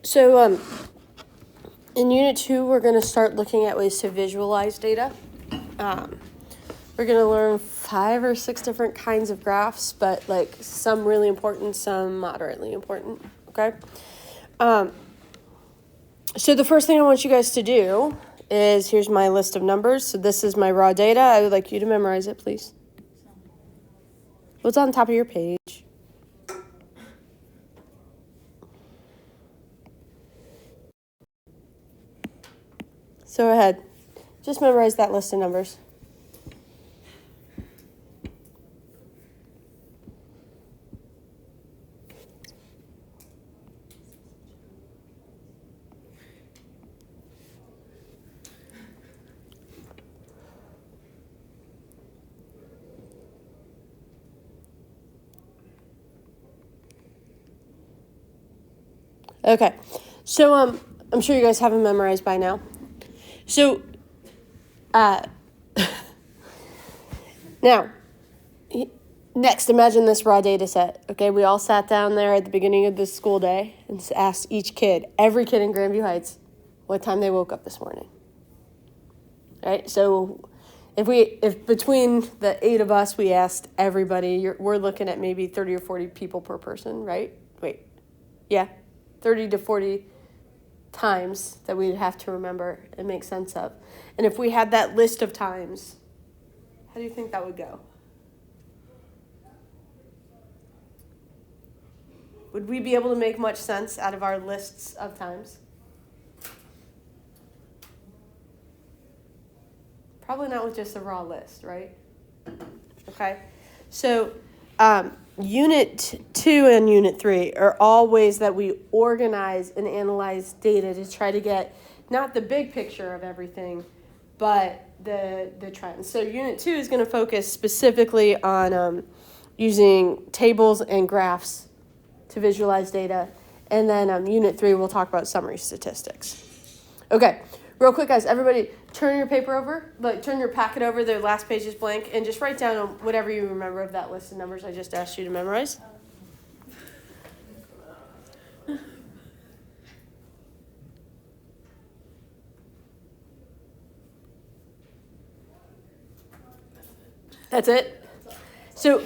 So in Unit 2, we're going to start looking at ways to visualize data. We're going to learn 5 or 6 different kinds of graphs, but like some really important, some moderately important, okay? So the first thing I want you guys to do is, here's my list of numbers. So this is my raw data. I would like you to memorize it, please. What's on top of your page? So go ahead. Just memorize that list of numbers. Okay, so I'm sure you guys have them memorized by now. So, now, next, imagine this raw data set. Okay, we all sat down there at the beginning of the school day and asked each kid, every kid in Grandview Heights, what time they woke up this morning. Right? So, if between the 8 of us we asked everybody, we're looking at maybe 30 or 40 people per person, right? Wait, yeah, 30 to 40 times that we'd have to remember and make sense of. And if we had that list of times, how do you think that would go? Would we be able to make much sense out of our lists of times? Probably not with just a raw list, right? Okay. So Unit 2 and Unit 3 are all ways that we organize and analyze data to try to get not the big picture of everything, but the trends. So Unit 2 is going to focus specifically on using tables and graphs to visualize data. And then Unit 3, we'll talk about summary statistics. Okay, real quick, guys, everybody turn your paper over, turn your packet over, the last page is blank, and just write down whatever you remember of that list of numbers I just asked you to memorize. That's it? So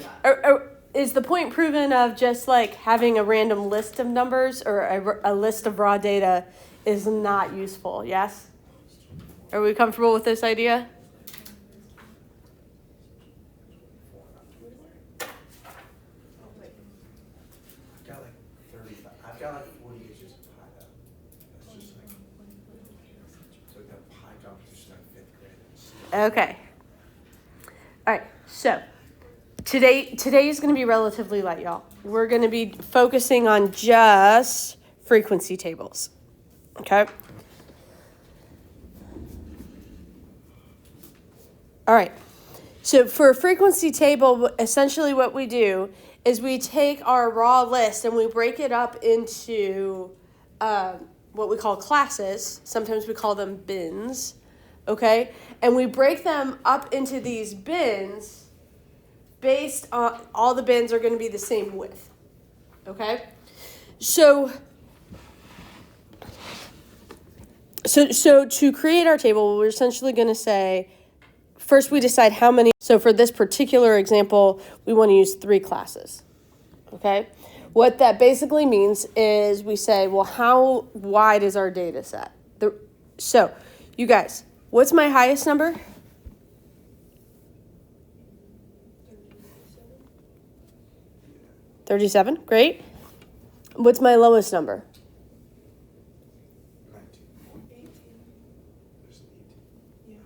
is the point proven of just like having a random list of numbers or a list of raw data is not useful, yes? Are we comfortable with this idea? I've got like 40 inches of pie up. That's just like, so that pie competition like 5th grade. Okay. All right, so today is going to be relatively light, y'all. We're going to be focusing on just frequency tables, okay? All right, so for a frequency table, essentially what we do is we take our raw list and we break it up into what we call classes. Sometimes we call them bins, okay? And we break them up into these bins based on, all the bins are going to be the same width, okay? So to create our table, we're essentially going to say, first, we decide how many. So for this particular example, we want to use 3 classes, okay? What that basically means is we say, well, how wide is our data set? So, you guys, what's my highest number? 37, great. What's my lowest number? 19.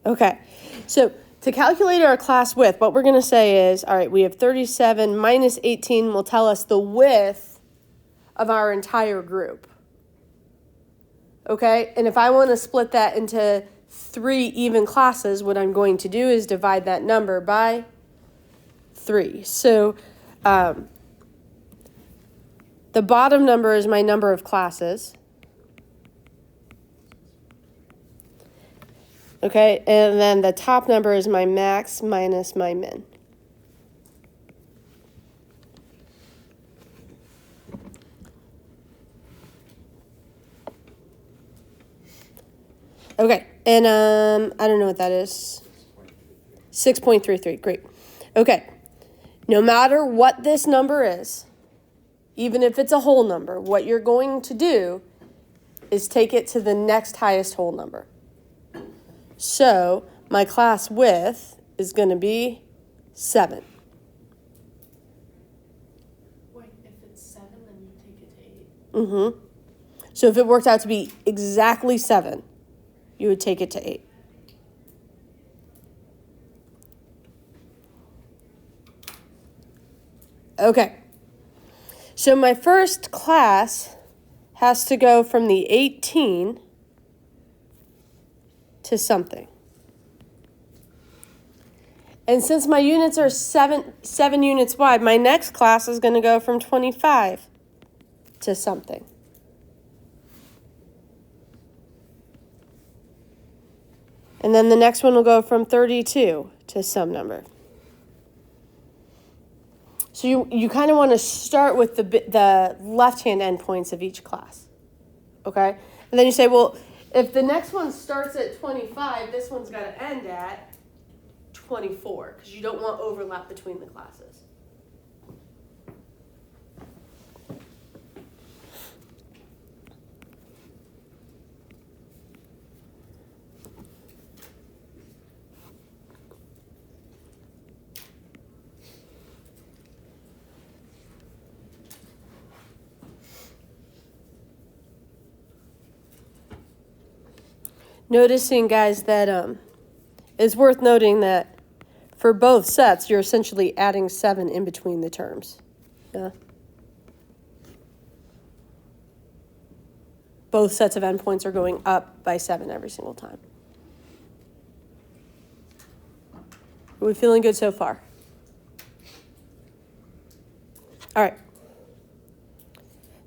Okay, so to calculate our class width, what we're going to say is, all right, we have 37 minus 18 will tell us the width of our entire group. Okay, and if I want to split that into 3 even classes, what I'm going to do is divide that number by 3. So the bottom number is my number of classes. Okay, and then the top number is my max minus my min. Okay, and I don't know what that is. 6.33, great. Okay, no matter what this number is, even if it's a whole number, what you're going to do is take it to the next highest whole number. So my class width is going to be 7. Wait, if it's 7, then you take it to 8. Mm-hmm. So if it worked out to be exactly 7, you would take it to 8. Okay. So my first class has to go from the 18 to something. And since my units are 7 units wide, my next class is going to go from 25 to something. And then the next one will go from 32 to some number. So you kind of want to start with the left-hand endpoints of each class, okay? And then you say, well, if the next one starts at 25, this one's got to end at 24, because you don't want overlap between the classes. Noticing, guys, that it's worth noting that for both sets, you're essentially adding 7 in between the terms. Yeah. Both sets of endpoints are going up by 7 every single time. Are we feeling good so far? All right.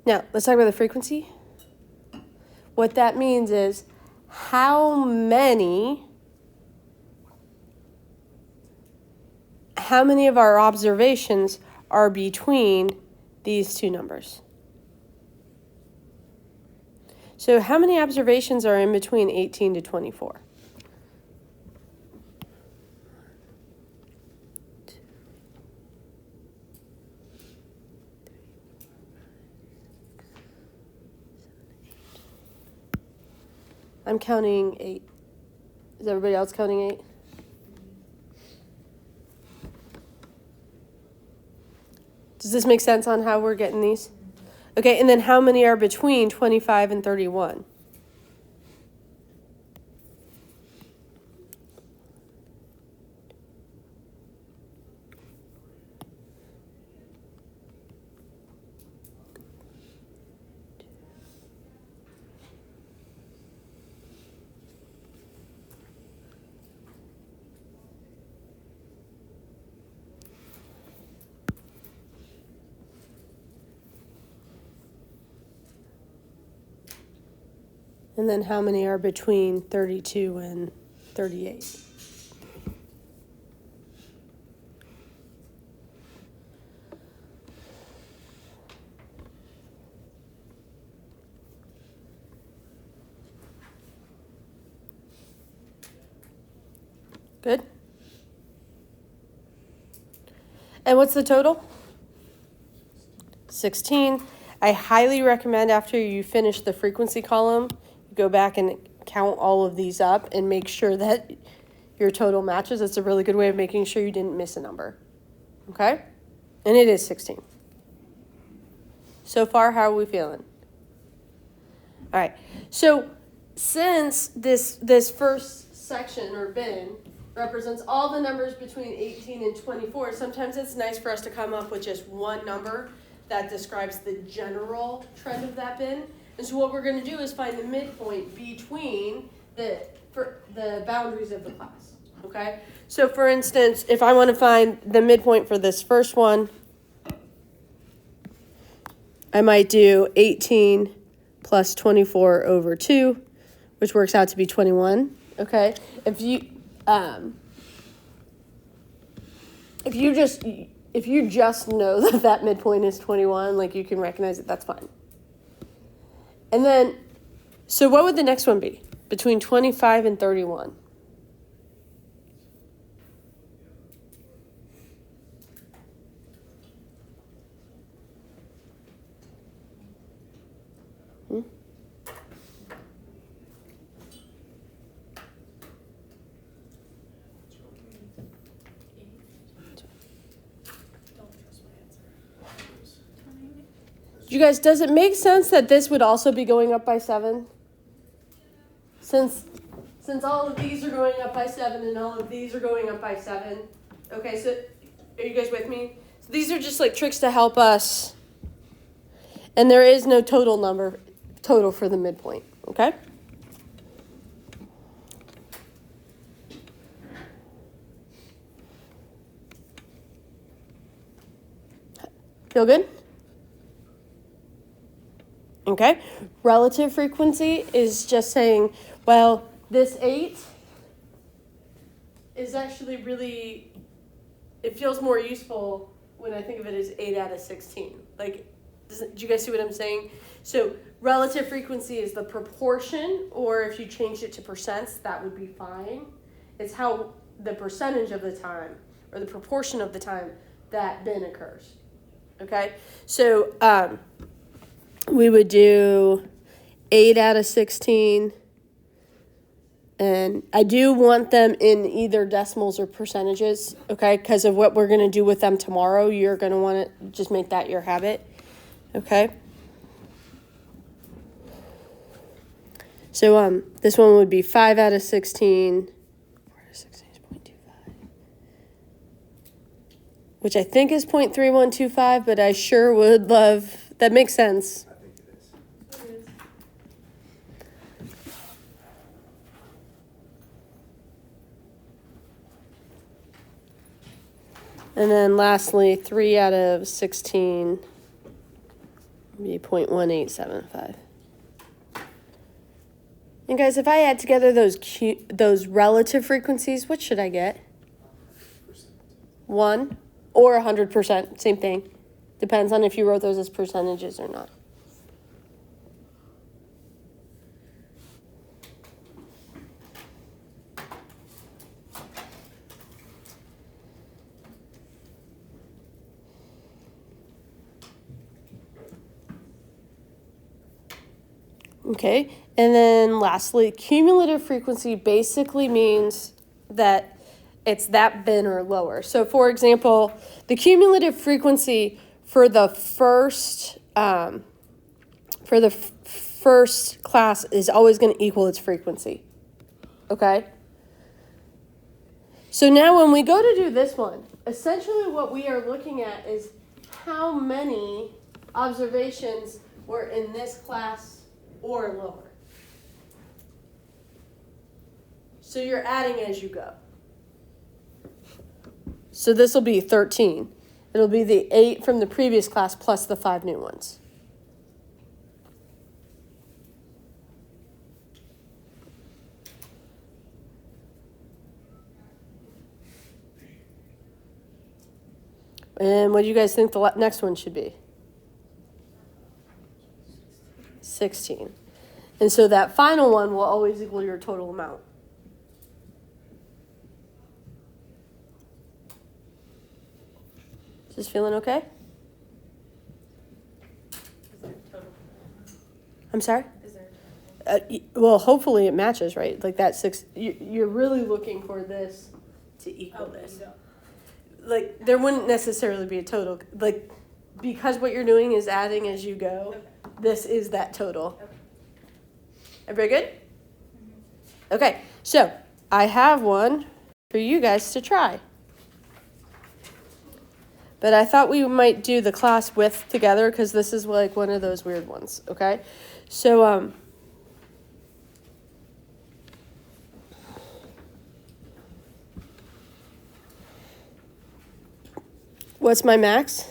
Now, let's talk about the frequency. What that means is how many of our observations are between these two numbers? So how many observations are in between 18 to 24? I'm counting 8. Is everybody else counting 8? Does this make sense on how we're getting these? Okay, and then how many are between 25 and 31? And then how many are between 32 and 38? Good? And what's the total? 16. I highly recommend after you finish the frequency column, go back and count all of these up and make sure that your total matches. It's a really good way of making sure you didn't miss a number. Okay? And it is 16. So far, how are we feeling? All right. So since this first section or bin represents all the numbers between 18 and 24, sometimes it's nice for us to come up with just one number that describes the general trend of that bin. And so what we're going to do is find the midpoint between the boundaries of the class, okay? So for instance, if I want to find the midpoint for this first one, I might do 18 plus 24 over 2, which works out to be 21, okay? If you just know that midpoint is 21, like you can recognize it, that's fine. And then, so what would the next one be? between 25 and 31. Hmm? Don't trust my answer. You guys, does it make sense that this would also be going up by 7? Since all of these are going up by 7 and all of these are going up by 7. Okay, so are you guys with me? So these are just like tricks to help us. And there is no total for the midpoint, okay? Feel good? Okay. Relative frequency is just saying, well, this 8 is actually really, it feels more useful when I think of it as 8 out of 16. Like, do you guys see what I'm saying? So relative frequency is the proportion, or if you changed it to percents, that would be fine. It's how the percentage of the time, or the proportion of the time that bin occurs. Okay? So we would do 8 out of 16. And I do want them in either decimals or percentages, okay? Because of what we're going to do with them tomorrow, you're going to want to just make that your habit, okay? So this one would be 5 out of 16. 4 out of 16 is 0.25. Which I think is 0.3125, but I sure would love, that makes sense. I think it is. It is. And then lastly, 3 out of 16 would be 0.1875. And guys, if I add together those relative frequencies, what should I get? 1 or 100%, same thing. Depends on if you wrote those as percentages or not. Okay, and then lastly, cumulative frequency basically means that it's that bin or lower. So for example, the cumulative frequency for the first class is always going to equal its frequency. Okay? So now when we go to do this one, essentially what we are looking at is how many observations were in this class or lower. So you're adding as you go. So this will be 13. It'll be the 8 from the previous class plus the 5 new ones. And what do you guys think the next one should be? 16. And so that final one will always equal your total amount. Is this feeling okay? Is there a total? I'm sorry? Is there a total? Well, hopefully it matches, right? Like that 6, you're really looking for this to equal Oh, this. you don't. Like there wouldn't necessarily be a total, like because what you're doing is adding as you go. Okay. This is that total. Okay. Everybody good? Okay, so I have one for you guys to try. But I thought we might do the class with together because this is like one of those weird ones, okay? So, what's my max?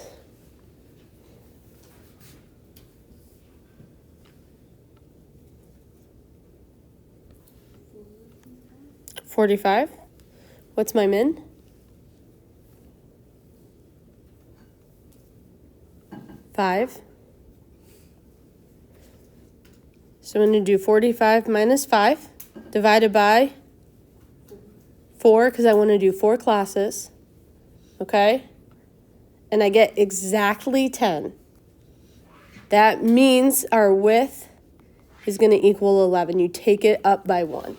$45. What's my min? $5. So I'm going to do 45 minus 5. divided by 4, because I want to do 4 classes, okay? And I get exactly 10. That means our width is going to equal 11. You take it up by 1.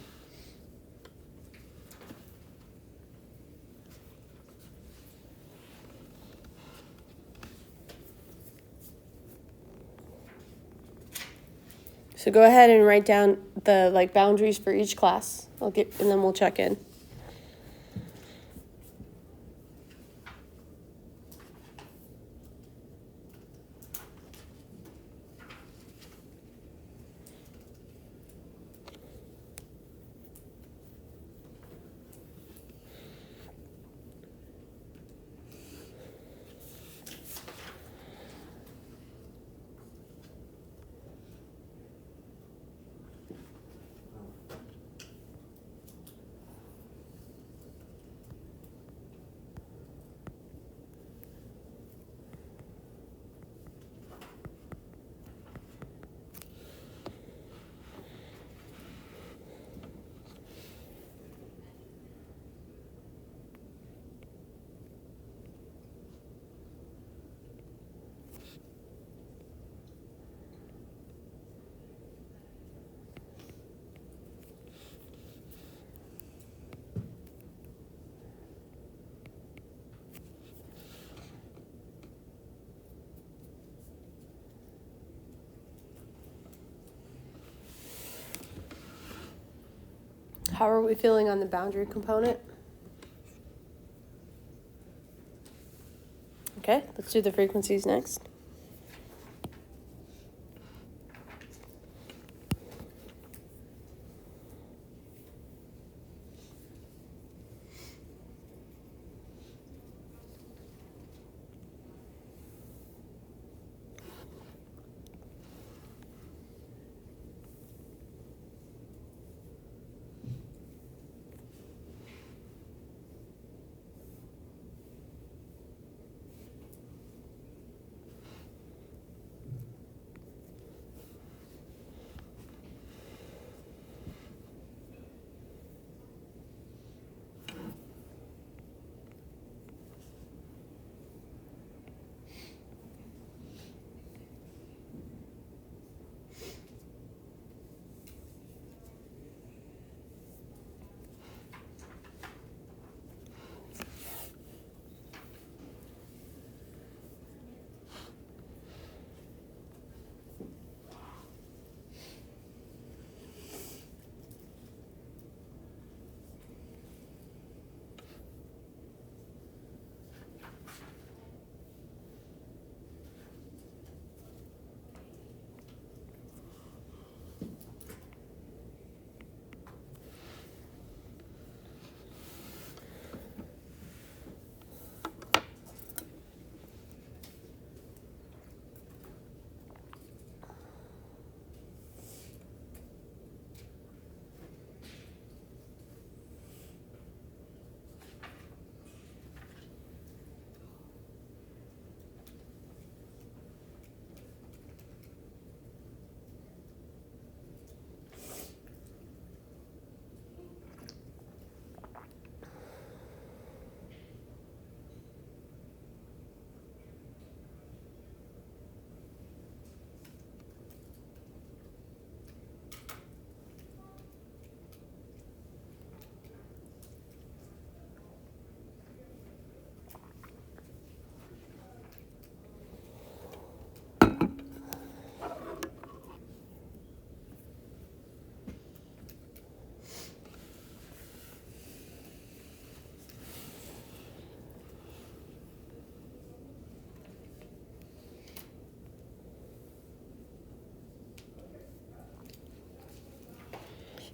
So go ahead and write down the boundaries for each class. And then we'll check in. How are we feeling on the boundary component? Okay, let's do the frequencies next.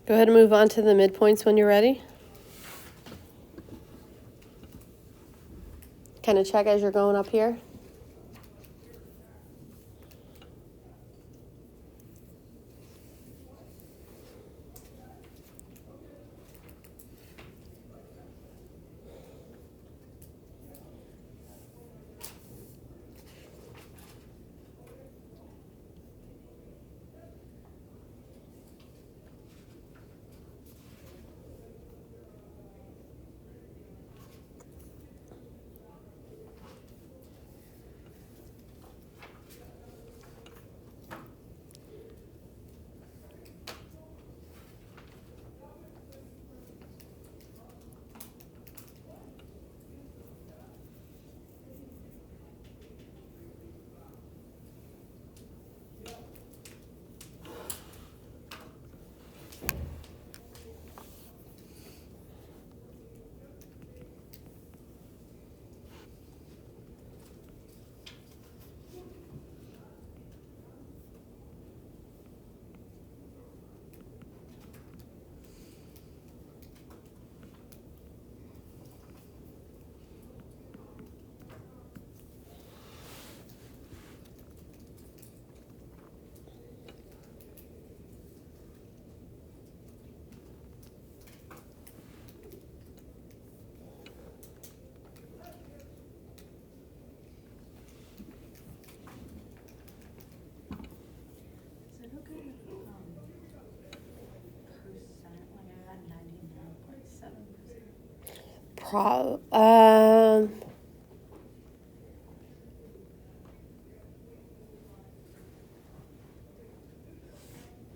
Go ahead and move on to the midpoints when you're ready. Kind of check as you're going up here.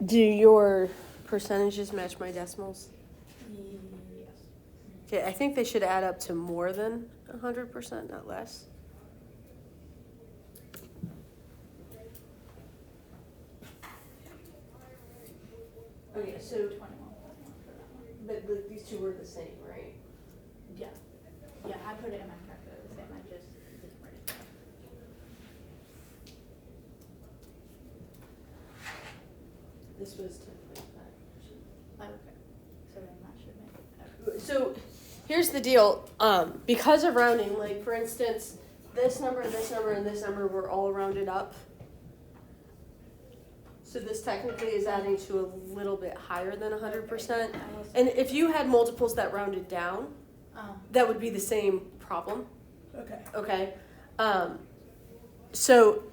Do your percentages match my decimals? Yes. Okay, I think they should add up to more than 100%, not less. Okay, so 21.1 for that one. but these two were the same, right? Yeah. Yeah, I put it in my calculator the same, I just didn't write it down. This was 10.5%. Oh, okay. So then that should make it. So here's the deal. Because of rounding, like for instance, this number, and this number were all rounded up. So this technically is adding to a little bit higher than 100%. And if you had multiples that rounded down, that would be the same problem. Okay. Okay. So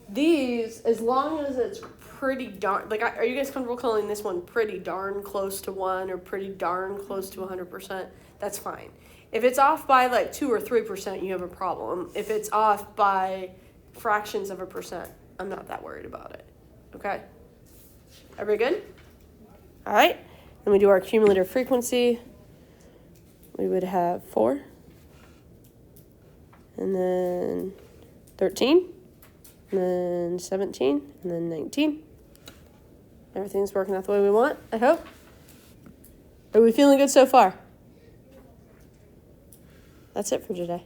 these, as long as it's pretty darn, like, are you guys comfortable calling this one pretty darn close to 1 or pretty darn close to 100%? That's fine. If it's off by like 2 or 3%, you have a problem. If it's off by fractions of a percent, I'm not that worried about it. Okay? Everybody good? All right. Then we do our cumulative frequency. We would have 4. And then 13. And then 17. And then 19. Everything's working out the way we want, I hope. Are we feeling good so far? That's it for today.